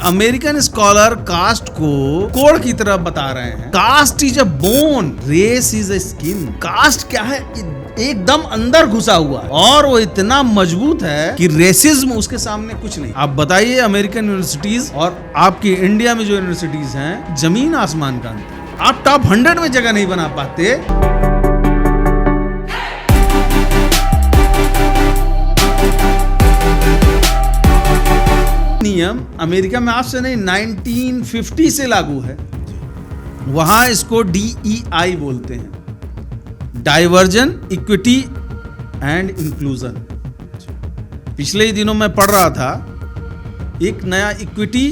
American scholar caste को code की तरह बता रहे हैं। Caste is a bone, race is a skin. Caste क्या है? एकदम अंदर घुसा हुआ है और वो इतना मजबूत है कि रेसिज्म उसके सामने कुछ नहीं। आप बताइए अमेरिकन यूनिवर्सिटीज और आपकी इंडिया में जो यूनिवर्सिटीज हैं, जमीन आसमान का अंतर। आप टॉप 100 में जगह नहीं बना पाते। नियम अमेरिका में आज से नहीं 1950 से लागू है। वहां इसको DEI बोलते हैं, डाइवर्जन, इक्विटी एंड इंक्लूजन। पिछले ही दिनों मैं पढ़ रहा था एक नया इक्विटी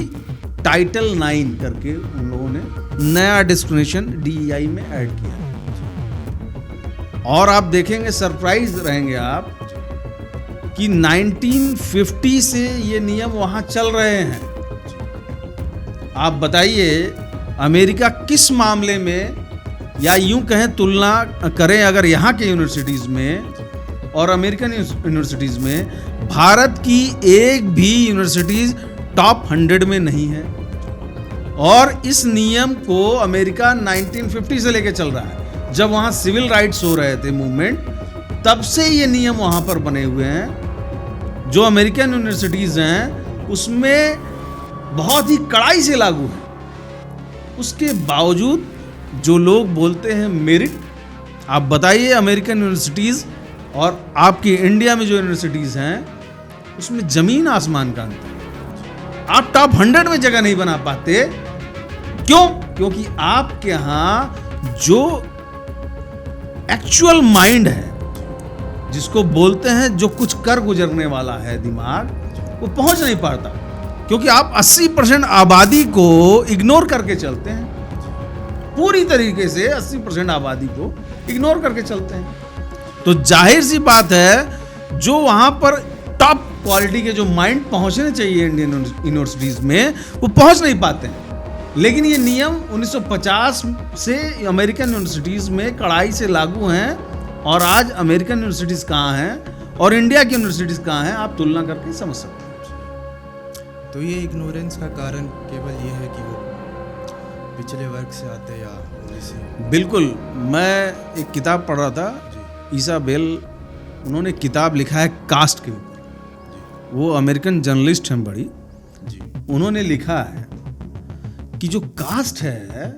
टाइटल 9 करके उन लोगों ने नया डेस्टिनेशन DEI में ऐड किया और आप देखेंगे, सरप्राइज रहेंगे आप कि 1950 से ये नियम वहां चल रहे हैं। आप बताइए अमेरिका किस मामले में, या यूं कहें तुलना करें अगर यहाँ के यूनिवर्सिटीज में और अमेरिकन यूनिवर्सिटीज में, भारत की एक भी यूनिवर्सिटीज टॉप 100 में नहीं है। और इस नियम को अमेरिका 1950 से लेकर चल रहा है। जब वहाँ सिविल राइट्स हो रहे थे मूवमेंट, तब से ये नियम वहाँ पर बने हुए हैं। जो अमेरिकन यूनिवर्सिटीज हैं उसमें बहुत ही कड़ाई से लागू है। उसके बावजूद जो लोग बोलते हैं मेरिट, आप बताइए अमेरिकन यूनिवर्सिटीज और आपकी इंडिया में जो यूनिवर्सिटीज हैं उसमें जमीन आसमान का अंतर। आप टॉप 100 में जगह नहीं बना पाते। क्यों? क्योंकि आपके यहां जो एक्चुअल माइंड है, जिसको बोलते हैं जो कुछ कर गुजरने वाला है दिमाग, वो पहुंच नहीं पाता। क्योंकि आप 80% आबादी को इग्नोर करके चलते हैं, पूरी तरीके से 80% आबादी को इग्नोर करके चलते हैं। तो जाहिर सी बात है जो वहां पर टॉप क्वालिटी के जो माइंड पहुंचने चाहिए इंडियन यूनिवर्सिटीज में, वो पहुंच नहीं पाते हैं। लेकिन ये नियम 1950 से अमेरिकन यूनिवर्सिटीज में कड़ाई से लागू हैं और आज अमेरिकन यूनिवर्सिटीज कहाँ हैं और इंडिया की यूनिवर्सिटीज कहाँ हैं, आप तुलना करके समझ सकते हैं। तो ये इग्नोरेंस का कारण केवल ये है कि वो पिछले वर्ग से आते हैं या ओबीसी? बिल्कुल। मैं एक किताब पढ़ रहा था, इसाबेल, उन्होंने किताब लिखा है कास्ट के ऊपर। वो अमेरिकन जर्नलिस्ट हैं बड़ी जी। उन्होंने लिखा है कि जो कास्ट है,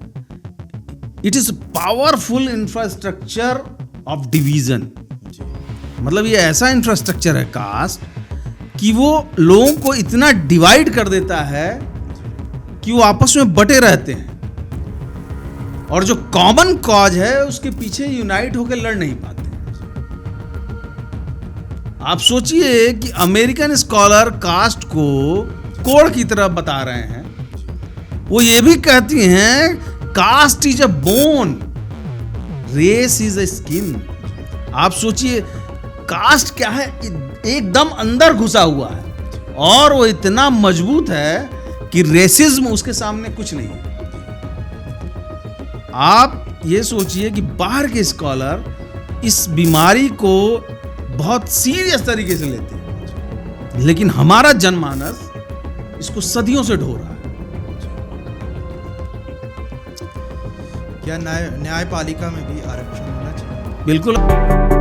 it is powerful infrastructure of division. मतलब ये ऐसा इंफ्रास्ट्रक्चर है कास्ट कि वो लोगों को इतना डिवाइड कर देता है कि वो आपस में बटे रहते हैं और जो कॉमन कॉज है उसके पीछे यूनाइट होकर लड़ नहीं पाते। आप सोचिए कि अमेरिकन स्कॉलर कास्ट को कोड की तरह बता रहे हैं। वो ये भी कहती हैं caste is a bone, race is a skin. आप सोचिए कास्ट क्या है? एकदम अंदर घुसा हुआ है और वो इतना मजबूत है कि रेसिज्म उसके सामने कुछ नहीं है। आप ये सोचिए कि बाहर के स्कॉलर इस बीमारी को बहुत सीरियस तरीके से लेते हैं, लेकिन हमारा जनमानस इसको सदियों से ढो रहा है। क्या न्यायपालिका में भी आरक्षण होना चाहिए? बिल्कुल।